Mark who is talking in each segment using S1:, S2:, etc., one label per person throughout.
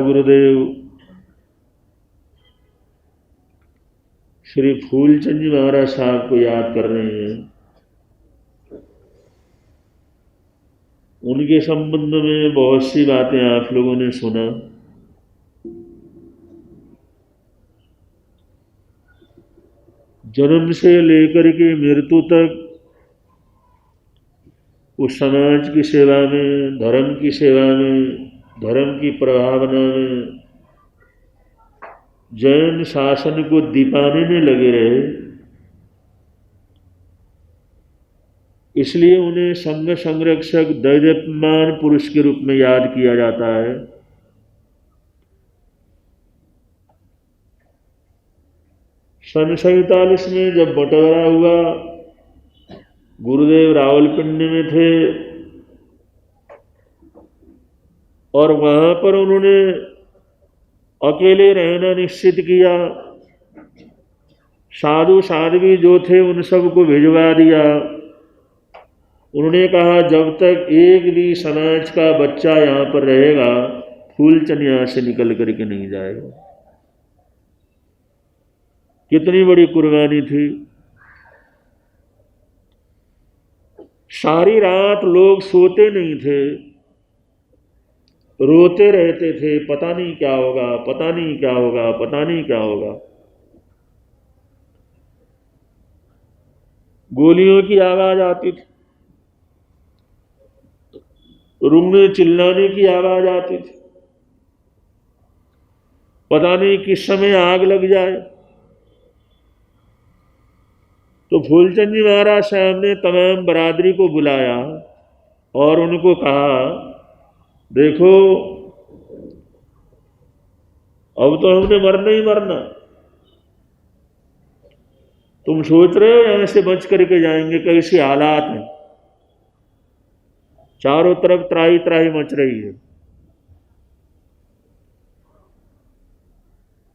S1: गुरुदेव श्री फूलचंद जी महाराज साहब को याद कर रहे हैं। उनके संबंध में बहुत सी बातें आप लोगों ने सुना। जन्म से लेकर के मृत्यु तक उस समाज की सेवा में, धर्म की सेवा में, धर्म की प्रभावना में जैन शासन को दीपाने में लगे रहे। इसलिए उन्हें संघ संरक्षक दैदीप्यमान पुरुष के रूप में याद किया जाता है। सन 47 में जब बंटवारा हुआ, गुरुदेव रावलपिंडी में थे और वहां पर उन्होंने अकेले रहना निश्चित किया। साधु साध्वी जो थे उन सबको भिजवा दिया। उन्होंने कहा जब तक एक भी समाज का बच्चा यहाँ पर रहेगा, फूलचंद यहाँ से निकल करके नहीं जाएगा। कितनी बड़ी कुर्बानी थी। सारी रात लोग सोते नहीं थे, रोते रहते थे, पता नहीं क्या होगा, पता नहीं क्या होगा, पता नहीं क्या होगा। गोलियों की आवाज आती थी, रूम में चिल्लाने की आवाज आती थी, पता नहीं किस समय आग लग जाए। तो फूलचंद जी महाराज साहब ने तमाम बरादरी को बुलाया और उनको कहा देखो अब तो हमने मरना ही मरना। तुम सोच रहे हो यहां से बच करके जाएंगे, कैसे हालात हैं। चारों तरफ त्राही त्राही मच रही है।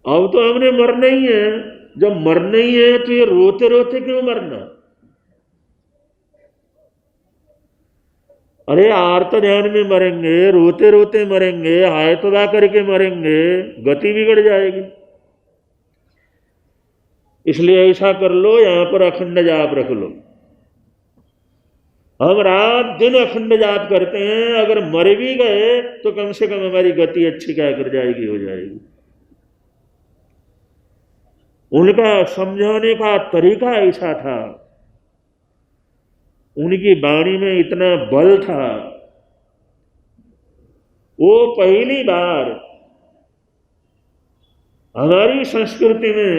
S1: अब तो हमने मरना ही है। जब मरना ही है तो ये रोते रोते क्यों मरना। अरे आर्त ध्यान में मरेंगे, रोते रोते मरेंगे, हाय तबा करके मरेंगे, गति बिगड़ जाएगी। इसलिए ऐसा कर लो, यहां पर अखंड जाप रख लो। हम रात दिन अखंड जाप करते हैं, अगर मर भी गए तो कम से कम हमारी गति अच्छी क्या कर जाएगी, हो जाएगी। उनका समझाने का तरीका ऐसा था, उनकी वाणी में इतना बल था। वो पहली बार हमारी संस्कृति में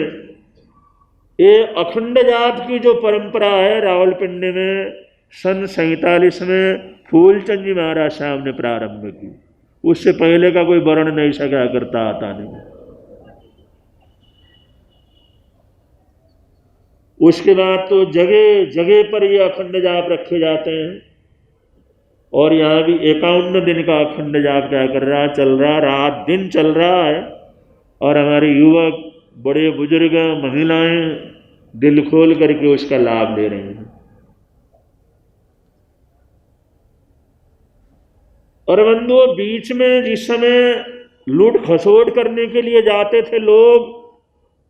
S1: ये अखंड जाप की जो परंपरा है, रावलपिंडी में सन 47 में फूलचंद जी महाराज साहब ने प्रारंभ की। उससे पहले का कोई वर्ण नहीं सका करता, आता नहीं। उसके बाद तो जगह जगह पर ये अखंड जाप रखे जाते हैं। और यहाँ भी 51 दिन का अखंड जाप क्या कर रहा, चल रहा, रात दिन चल रहा है। और हमारे युवक, बड़े बुजुर्ग, महिलाएं दिल खोल करके उसका लाभ ले रहे हैं। और बंधुओं, बीच में जिस समय लूट खसोट करने के लिए जाते थे लोग,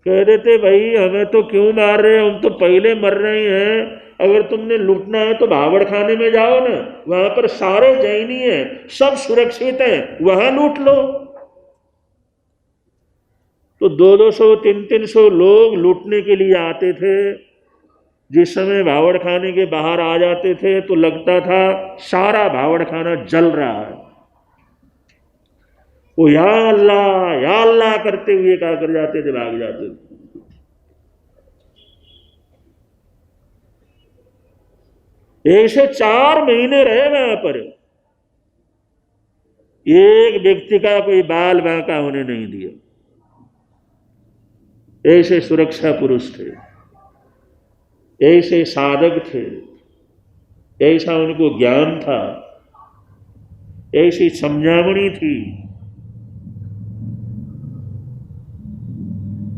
S1: कह देते भाई हमें तो क्यों मार रहे हो, हम तो पहले मर रहे हैं। अगर तुमने लूटना है तो भावड़ खाने में जाओ ना, वहां पर सारे जैनी हैं, सब सुरक्षित हैं, वहां लूट लो। तो 200-200, 300-300 लोग लूटने के लिए आते थे। जिस समय भावड़ खाने के बाहर आ जाते थे तो लगता था सारा भावड़ खाना जल रहा है। वो या अल्लाह करते हुए क्या कर जाते थे, भाग जाते थे। ऐसे 4 महीने रहे वहां पर। एक व्यक्ति का कोई बाल बांका होने नहीं दिया। ऐसे सुरक्षा पुरुष थे, ऐसे साधक थे, ऐसा उनको ज्ञान था, ऐसी समझावनी थी,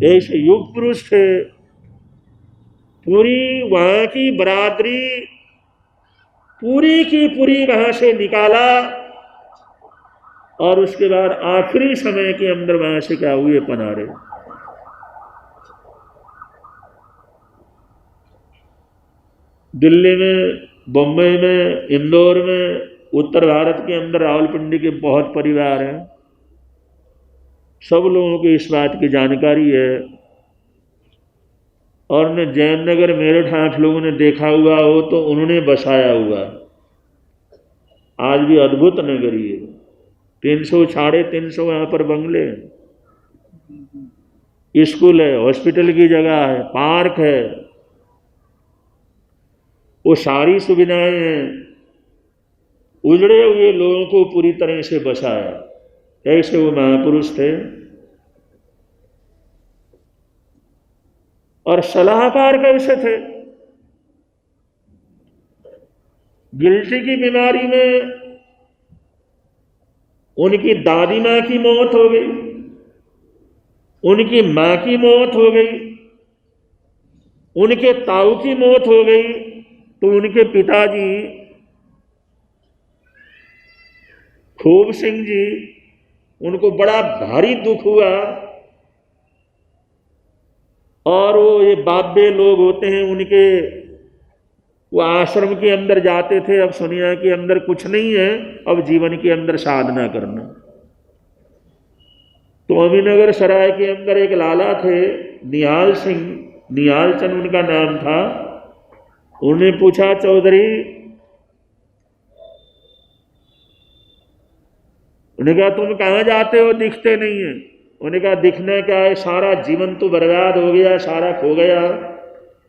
S1: ऐसे युग पुरुष थे। पूरी वहां की बरादरी पूरी की पूरी वहां से निकाला और उसके बाद आखिरी समय के अंदर वहां से क्या हुए, पनारे। दिल्ली में, बम्बई में, इंदौर में, उत्तर भारत के अंदर रावलपिंडी के बहुत परिवार हैं। सब लोगों को इस बात की जानकारी है। और न जयनगर, मेरठ आप लोगों ने देखा हुआ हो तो उन्होंने बसाया हुआ, आज भी अद्भुत नगरी है। 300 350 यहाँ पर बंगले हैं, स्कूल है, हॉस्पिटल की जगह है, पार्क है, वो सारी सुविधाएं हैं। उजड़े हुए लोगों को पूरी तरह से बसाया, ऐसे वो महापुरुष थे। और सलाहकार कैसे थे? गिल्टी की बीमारी में उनकी दादी माँ की मौत हो गई, उनकी माँ की मौत हो गई, उनके ताऊ की मौत हो गई, तो उनके पिताजी खूब सिंह जी, उनको बड़ा भारी दुख हुआ। और वो ये बाबे लोग होते हैं उनके, वो आश्रम के अंदर जाते थे। अब सुनिया के अंदर कुछ नहीं है, अब जीवन के अंदर साधना करना। तो अमीनगर सराय के अंदर एक लाला थे, निहाल सिंह, निहाल चंद उनका नाम था। उन्होंने पूछा, चौधरी, उन्होंने कहा तुम कहाँ जाते हो, दिखते नहीं है। उन्होंने कहा दिखना क्या है, सारा जीवन तो बर्बाद हो गया, सारा खो गया,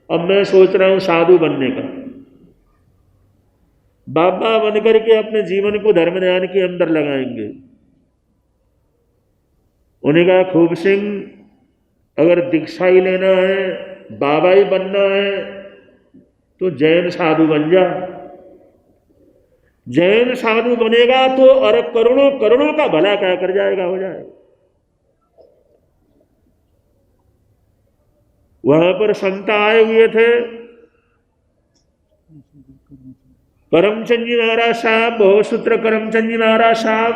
S1: अब मैं सोच रहा हूं साधु बनने का। बाबा बनकर के अपने जीवन को धर्म ध्यान के अंदर लगाएंगे। उन्होंने कहा खूब सिंह, अगर दीक्षा ही लेना है, बाबा ही बनना है, तो जैन साधु बन जा। जैन साधु बनेगा तो अरब करोड़ों करोड़ों का भला क्या कर जाएगा, हो जाएगा। वहां पर संत आए हुए थे, करमचंद जी महाराज साहब, बहुसूत्र करमचंद जी महाराज साहब।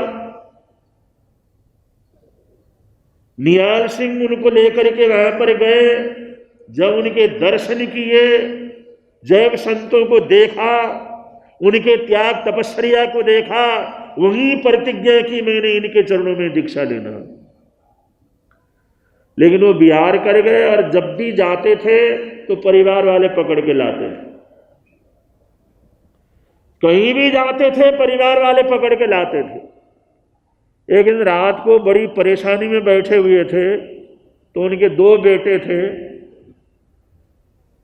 S1: निहाल सिंह उनको लेकर के वहां पर गए। जब उनके दर्शन किए, जब संतों को देखा, उनके त्याग तपस्या को देखा, वही प्रतिज्ञा की मैंने इनके चरणों में दीक्षा लेना। लेकिन वो बिहार कर गए, और जब भी जाते थे तो परिवार वाले पकड़ के लाते थे। कहीं भी जाते थे परिवार वाले पकड़ के लाते थे। एक दिन रात को बड़ी परेशानी में बैठे हुए थे, तो उनके 2 बेटे थे।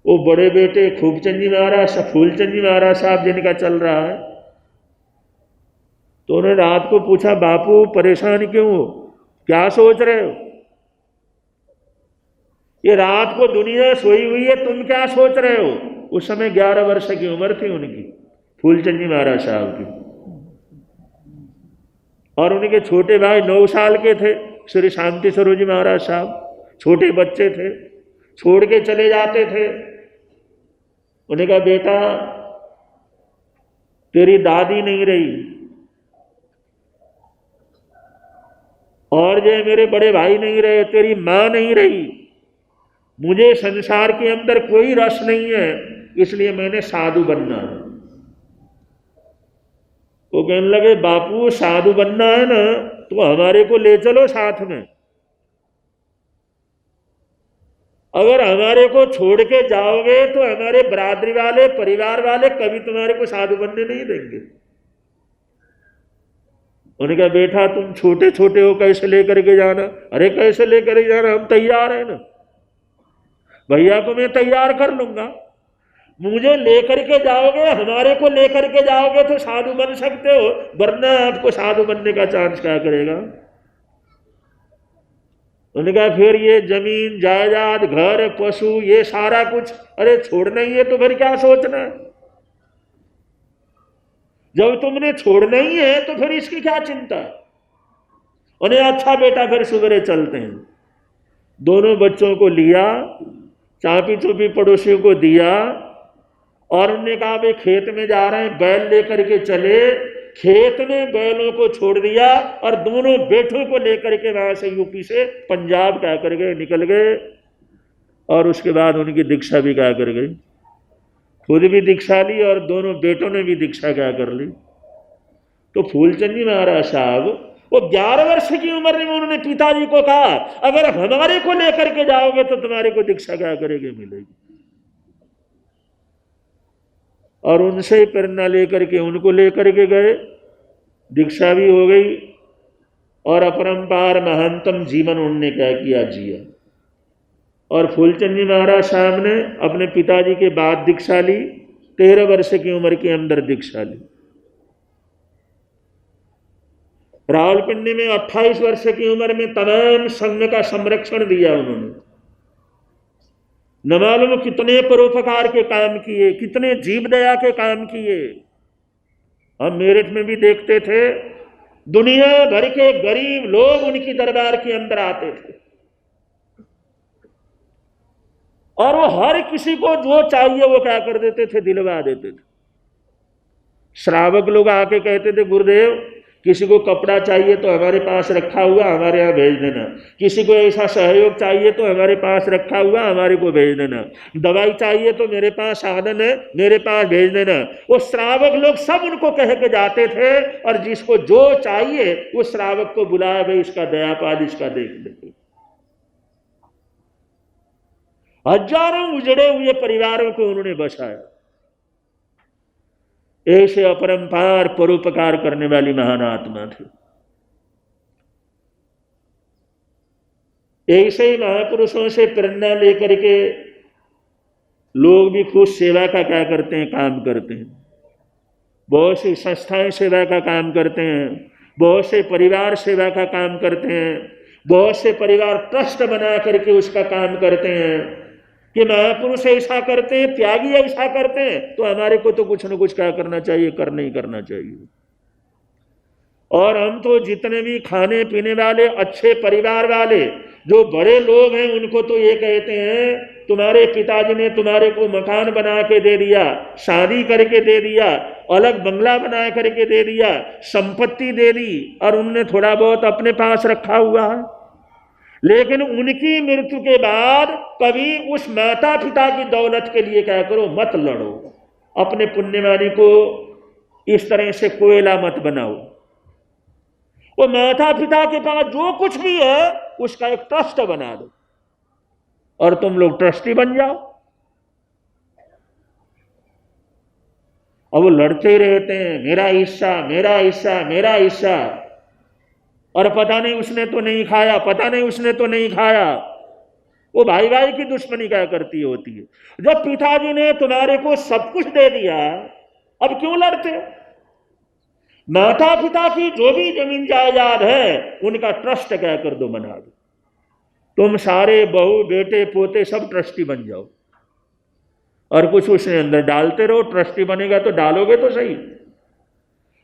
S1: वो बड़े बेटे खूबचंद जी महाराज, फूलचंद जी महाराज साहब जिनका चल रहा है, तो उन्होंने रात को पूछा, बापू परेशान क्यों हो, क्या सोच रहे हो? ये रात को दुनिया सोई हुई है, तुम क्या सोच रहे हो? उस समय 11 वर्ष की उम्र थी उनकी, फूलचंद जी महाराज साहब की। और उनके छोटे भाई 9 साल के थे, श्री शांति स्वरूप जी महाराज साहब, छोटे बच्चे थे, छोड़ के चले जाते थे। उन्होंने कहा, बेटा तेरी दादी नहीं रही, और जो मेरे बड़े भाई नहीं रहे, तेरी माँ नहीं रही, मुझे संसार के अंदर कोई रस नहीं है, इसलिए मैंने साधु बनना है। वो कहने लगे, बापू साधु बनना है ना, तो हमारे को ले चलो साथ में। अगर हमारे को छोड़ के जाओगे तो हमारे बरादरी वाले, परिवार वाले कभी तुम्हारे को साधु बनने नहीं देंगे। उन्होंने कहा, बेटा तुम छोटे छोटे हो, कैसे लेकर के जाना? अरे कैसे लेकर के जाना, हम तैयार है ना, भैया को मैं तैयार कर लूंगा। मुझे लेकर के जाओगे, हमारे को लेकर के जाओगे तो साधु बन सकते हो, वरना आपको साधु बनने का चांस क्या करेगा? उन्होंने कहा, फिर ये जमीन जायदाद, घर, पशु, ये सारा कुछ अरे छोड़ना ही है, तो फिर क्या सोचना है? जब तुमने छोड़ना ही है तो फिर इसकी क्या चिंता? उन्हें अच्छा बेटा फिर सवेरे चलते हैं। दोनों बच्चों को लिया, चापी चुपी पड़ोसियों को दिया, और उन्होंने कहा, भाई खेत में जा रहे हैं, बैल लेकर के चले, खेत में बैलों को छोड़ दिया और दोनों बेटों को लेकर के वहां से यूपी से पंजाब क्या कर गए, निकल गए। और उसके बाद उनकी दीक्षा भी क्या कर गई, खुद भी दीक्षा ली और दोनों बेटों ने भी दीक्षा क्या कर ली। तो फूलचंद जी महाराज साहब वो 11 वर्ष की उम्र में उन्होंने पिताजी को कहा, अगर हमारे को लेकर के जाओगे तो तुम्हारे को दीक्षा क्या करेगी, मिलेगी। और उनसे ही प्रेरणा लेकर के उनको लेकर के गए, दीक्षा भी हो गई और अपरंपार महानतम जीवन उन्होंने क्या किया, जिया। और फूलचंद जी महाराज साहब ने अपने पिताजी के बाद दीक्षा ली, 13 वर्ष की उम्र के अंदर दीक्षा ली। रावलपिंडी में 28 वर्ष की उम्र में तमाम संघ का संरक्षण दिया उन्होंने। न मालूम कितने परोपकार के काम किए, कितने जीव दया के काम किए। हम मेरठ में भी देखते थे, दुनिया भर के गरीब लोग उनकी दरबार के अंदर आते थे और वो हर किसी को जो चाहिए वो क्या कर देते थे, दिलवा देते थे। श्रावक लोग आके कहते थे, गुरुदेव किसी को कपड़ा चाहिए तो हमारे पास रखा हुआ हमारे यहाँ भेज देना, किसी को ऐसा सहयोग चाहिए तो हमारे पास रखा हुआ हमारे को भेज देना, दवाई चाहिए तो मेरे पास साधन है मेरे पास भेज देना। वो श्रावक लोग सब उनको कह के जाते थे और जिसको जो चाहिए वो श्रावक को बुलाया, भाई इसका दयापाल इसका देख लेते। हजारों उजड़े हुए परिवारों को उन्होंने बसाया। ऐसे अपरंपार परोपकार करने वाली महान आत्मा थी। ऐसे ही महापुरुषों से प्रेरणा लेकर के लोग भी खुद सेवा का क्या करते हैं, काम करते हैं। बहुत सी संस्थाएं सेवा का काम करते हैं, बहुत से परिवार सेवा का काम करते हैं, बहुत से परिवार ट्रस्ट बना करके उसका काम करते हैं कि महापुरुष ऐसा करते हैं, त्यागी ऐसा करते हैं, तो हमारे को तो कुछ न कुछ क्या करना चाहिए, करना ही करना चाहिए। और हम तो जितने भी खाने पीने वाले अच्छे परिवार वाले जो बड़े लोग हैं उनको तो ये कहते हैं, तुम्हारे पिताजी ने तुम्हारे को मकान बना के दे दिया, शादी करके दे दिया, अलग बंगला बना करके दे दिया, संपत्ति दे दी और उनने थोड़ा बहुत अपने पास रखा हुआ है। लेकिन उनकी मृत्यु के बाद कभी उस माता पिता की दौलत के लिए क्या करो, मत लड़ो। अपने पुण्यवानी को इस तरह से कोयला मत बनाओ। वो माता पिता के पास जो कुछ भी है उसका एक ट्रस्ट बना दो और तुम लोग ट्रस्टी बन जाओ। और वो लड़ते रहते हैं, मेरा हिस्सा मेरा हिस्सा मेरा हिस्सा, और पता नहीं उसने तो नहीं खाया, पता नहीं उसने तो नहीं खाया। वो भाई भाई की दुश्मनी क्या करती होती है। जब पिताजी ने तुम्हारे को सब कुछ दे दिया, अब क्यों लड़ते? माता पिता की जो भी जमीन जायदाद है उनका ट्रस्ट क्या कर दो, बना दो। तुम सारे बहू बेटे पोते सब ट्रस्टी बन जाओ और कुछ उसके अंदर डालते रहो। ट्रस्टी बनेगा तो डालोगे तो सही।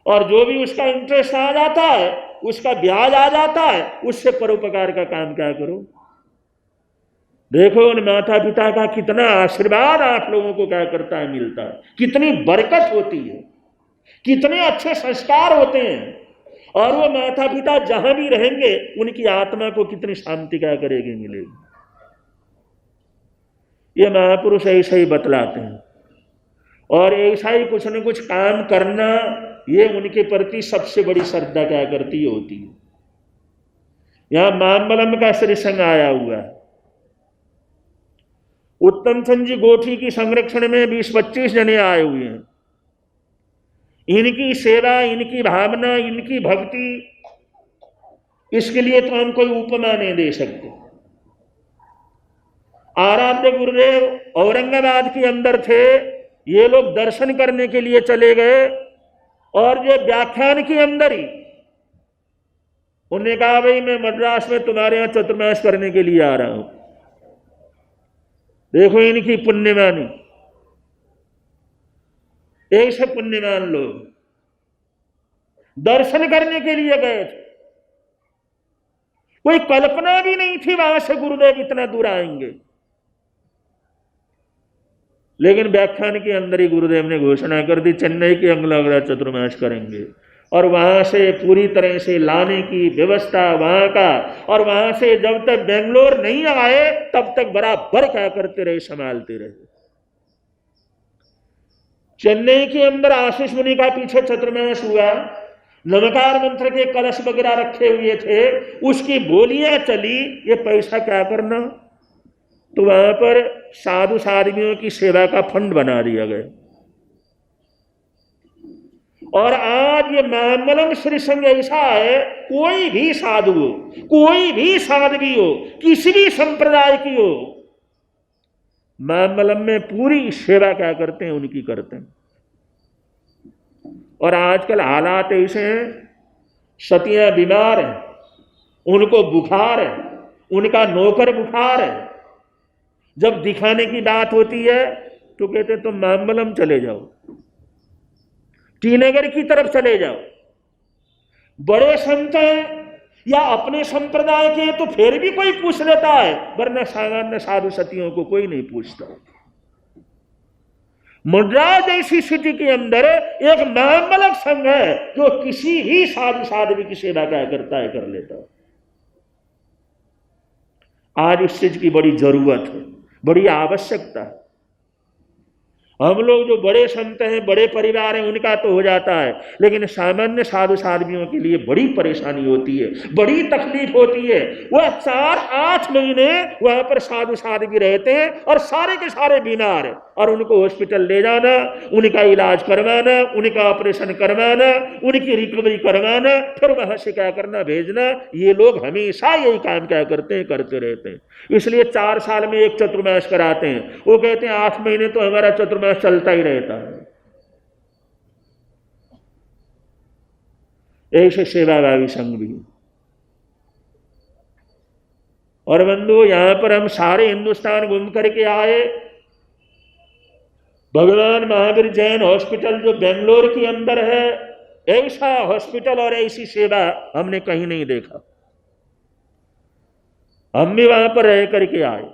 S1: और जो भी उसका इंटरेस्ट आ जाता है, उसका ब्याज आ जाता है, उससे परोपकार का काम क्या करो। देखो उन माता पिता का कितना आशीर्वाद आप लोगों को क्या करता है, मिलता है, कितनी बरकत होती है, कितने अच्छे संस्कार होते हैं। और वो माता पिता जहां भी रहेंगे उनकी आत्मा को कितनी शांति क्या करेगी, मिलेगी। ये महापुरुष ऐसा ही बतलाते हैं और ऐसा ही कुछ न कुछ काम करना, ये उनके प्रति सबसे बड़ी श्रद्धा क्या करती होती है। यहां मामबलम का श्रीसंग आया हुआ है। उत्तम चंद जी गोठी की संरक्षण में 20-25 जने आए हुए हैं। इनकी सेवा, इनकी भावना, इनकी भक्ति, इसके लिए तो हम कोई उपमा नहीं दे सकते। आराध्य गुरुदेव औरंगाबाद के अंदर थे, ये लोग दर्शन करने के लिए चले गए और ये व्याख्यान के अंदर ही उन्होंने कहा, भाई मैं मद्रास में तुम्हारे यहां चतुर्मास करने के लिए आ रहा हूं। देखो इनकी पुण्यवानी। ऐसे पुण्यवान लोग दर्शन करने के लिए गए थे। कोई कल्पना भी नहीं थी वहां से गुरुदेव इतना दूर आएंगे। लेकिन व्याख्यान के अंदर ही गुरुदेव ने घोषणा कर दी, चेन्नई के अंगलागड़ा चतुर्मास करेंगे। और वहाँ से पूरी तरह से लाने की व्यवस्था वहाँ का, और वहाँ से जब तक बेंगलोर नहीं आए तब तक बराबर क्या करते रहे, संभालते रहे। चेन्नई के अंदर आशीष मुनि का पीछे चतुर्मास हुआ, नमकार मंत्र के कलश वगैरह रखे हुए थे, उसकी बोलियां चली, ये पैसा क्या करना, तो वहां पर साधु साध्वियों की सेवा का फंड बना दिया गया। और आज ये मामलम श्री संघ ऐसा है, कोई भी साधु हो, कोई भी साध्वी हो, किसी भी संप्रदाय की हो, मामलम में पूरी सेवा क्या करते हैं, उनकी करते हैं। और आजकल हालात ऐसे हैं, सतियां बीमार हैं, उनको बुखार है, उनका नौकर बुखार है, जब दिखाने की बात होती है तो कहते तुम मामलम चले जाओ, टी नगर की तरफ चले जाओ। बड़े संत हैं या अपने संप्रदाय के तो फिर भी कोई पूछ लेता है, वरना सामान्य साधु सतियों को कोई नहीं पूछता। मद्रास जैसी सिटी के अंदर एक मामलक संघ है जो किसी ही साधु साध्वी की सेवा क्या करता है, कर लेता है। आज इस चीज की बड़ी जरूरत है, बड़ी आवश्यकता है। हम लोग जो बड़े संत हैं, बड़े परिवार हैं, उनका तो हो जाता है, लेकिन सामान्य साधु साध्वियों के लिए बड़ी परेशानी होती है, बड़ी तकलीफ होती है। वह 4-8 महीने वहां पर साधु साध्वी रहते हैं और सारे के सारे बीमार हैं, और उनको हॉस्पिटल ले जाना, उनका इलाज करवाना, उनका ऑपरेशन करवाना, उनकी रिकवरी करवाना, फिर वहां से क्या करना, भेजना। ये लोग हमेशा यही काम क्या करते हैं, करते रहते हैं। इसलिए 4 साल में एक चतुर्मास कराते हैं। वो कहते हैं 8 महीने तो हमारा चतुर्मास चलता ही रहता है। ऐसे सेवाभावी संघ भी। और बंधु, यहां पर हम सारे हिंदुस्तान घूम करके आए। भगवान महावीर जैन हॉस्पिटल जो बेंगलोर के अंदर है, ऐसा हॉस्पिटल और ऐसी सेवा हमने कहीं नहीं देखा। हम भी वहां पर रह करके आए।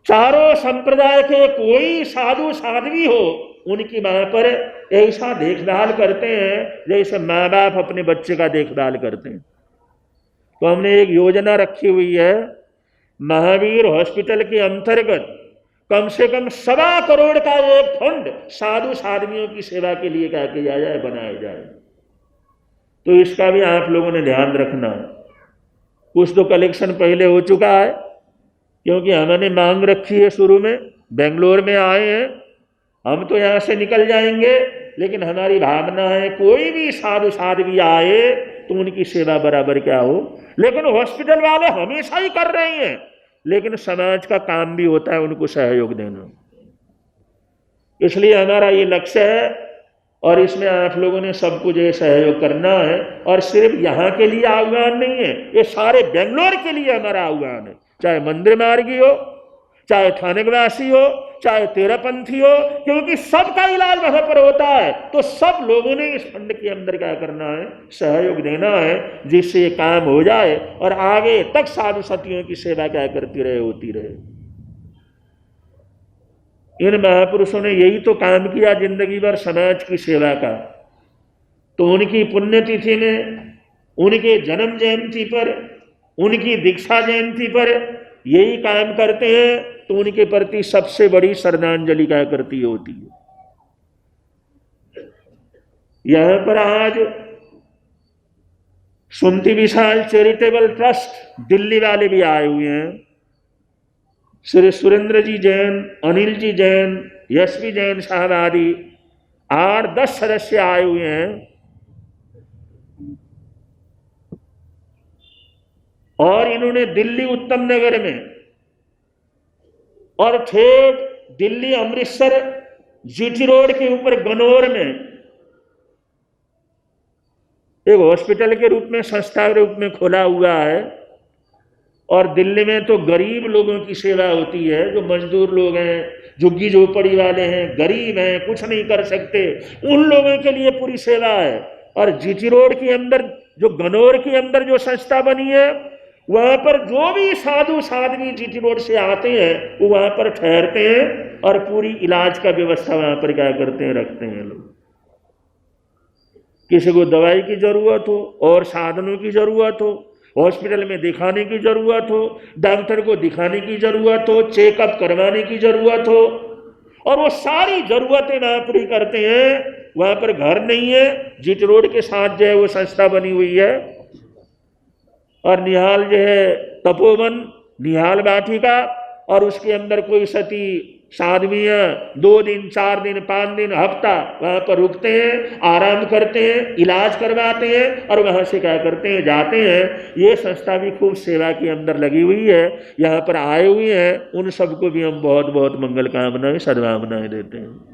S1: चारों संप्रदाय के कोई साधु साध्वी हो, उनकी वहां पर ऐसा देखभाल करते हैं जैसे माँ बाप अपने बच्चे का देखभाल करते हैं। तो हमने एक योजना रखी हुई है, महावीर हॉस्पिटल के अंतर्गत कम से कम 1.25 करोड़ का एक फंड साधु साध्वियों की सेवा के लिए क्या किया जाए, बनाया जाए। तो इसका भी आप लोगों ने ध्यान रखना। कुछ तो कलेक्शन पहले हो चुका है, क्योंकि हमने मांग रखी है शुरू में, बेंगलोर में आए हैं, हम तो यहाँ से निकल जाएंगे, लेकिन हमारी भावना है कोई भी साधु साध्वी आए तो उनकी सेवा बराबर क्या हो। लेकिन हॉस्पिटल वाले हमेशा ही कर रहे हैं, लेकिन समाज का काम भी होता है उनको सहयोग देना। इसलिए हमारा ये लक्ष्य है, और इसमें आप लोगों ने सब कुछ ये सहयोग करना है। और सिर्फ यहाँ के लिए आह्वान नहीं है, ये सारे बेंगलोर के लिए हमारा आह्वान है। चाहे मंदिर मार्गी हो, चाहे थानेवासी हो, चाहे तेरापंथी हो, क्योंकि सबका इलाज वहां पर होता है। तो सब लोगों ने इस फंड के अंदर क्या करना है, सहयोग देना है, जिससे ये काम हो जाए और आगे तक साधु सतियों की सेवा क्या करती रहे, होती रहे। इन महापुरुषों ने यही तो काम किया जिंदगी भर समाज की सेवा का। तो उनकी पुण्यतिथि में, उनके जन्म जयंती पर, उनकी दीक्षा जयंती पर यही काम करते हैं, तो उनके प्रति सबसे बड़ी श्रद्धांजलि क्या करती होती है। यहां पर आज सुमति विशाल चैरिटेबल ट्रस्ट दिल्ली वाले भी आए हुए हैं। श्री सुरेंद्र जी जैन, अनिल जी जैन, यशवी जैन साहब आदि 8-10 सदस्य आए हुए हैं। और इन्होंने दिल्ली उत्तम नगर में और ठेठ दिल्ली अमृतसर जीटी रोड के ऊपर गनौर में एक हॉस्पिटल के रूप में, संस्था के रूप में खोला हुआ है। और दिल्ली में तो गरीब लोगों की सेवा होती है, जो मजदूर लोग हैं, झुग्गी झोपड़ी वाले हैं, गरीब हैं, कुछ नहीं कर सकते, उन लोगों के लिए पूरी सेवा है। और जीटी रोड के अंदर, जो गनौर के अंदर जो संस्था बनी है, वहां पर जो भी साधु साध्वी जीटी रोड से आते हैं वो वहां पर ठहरते हैं और पूरी इलाज का व्यवस्था वहां पर क्या करते हैं, रखते हैं लोग। किसी को दवाई की ज़रूरत हो और साधनों की ज़रूरत हो, हॉस्पिटल में दिखाने की ज़रूरत हो, डॉक्टर को दिखाने की ज़रूरत हो, चेकअप करवाने की ज़रूरत हो, और वो सारी ज़रूरतें वहाँ पूरी करते हैं। वहाँ पर घर नहीं है, जीट रोड के साथ जो है वो संस्था बनी हुई है, और निहाल जो है तपोवन, निहाल वाटिका, और उसके अंदर कोई सती साध्वियाँ 2 दिन 4 दिन 5 दिन हफ्ता वहाँ पर रुकते हैं, आराम करते हैं, इलाज करवाते हैं, और वहाँ से क्या करते हैं, जाते हैं। ये संस्था भी खूब सेवा के अंदर लगी हुई है, यहाँ पर आए हुए हैं, उन सबको भी हम बहुत बहुत मंगल कामनाएं सद्भावनाएं देते हैं।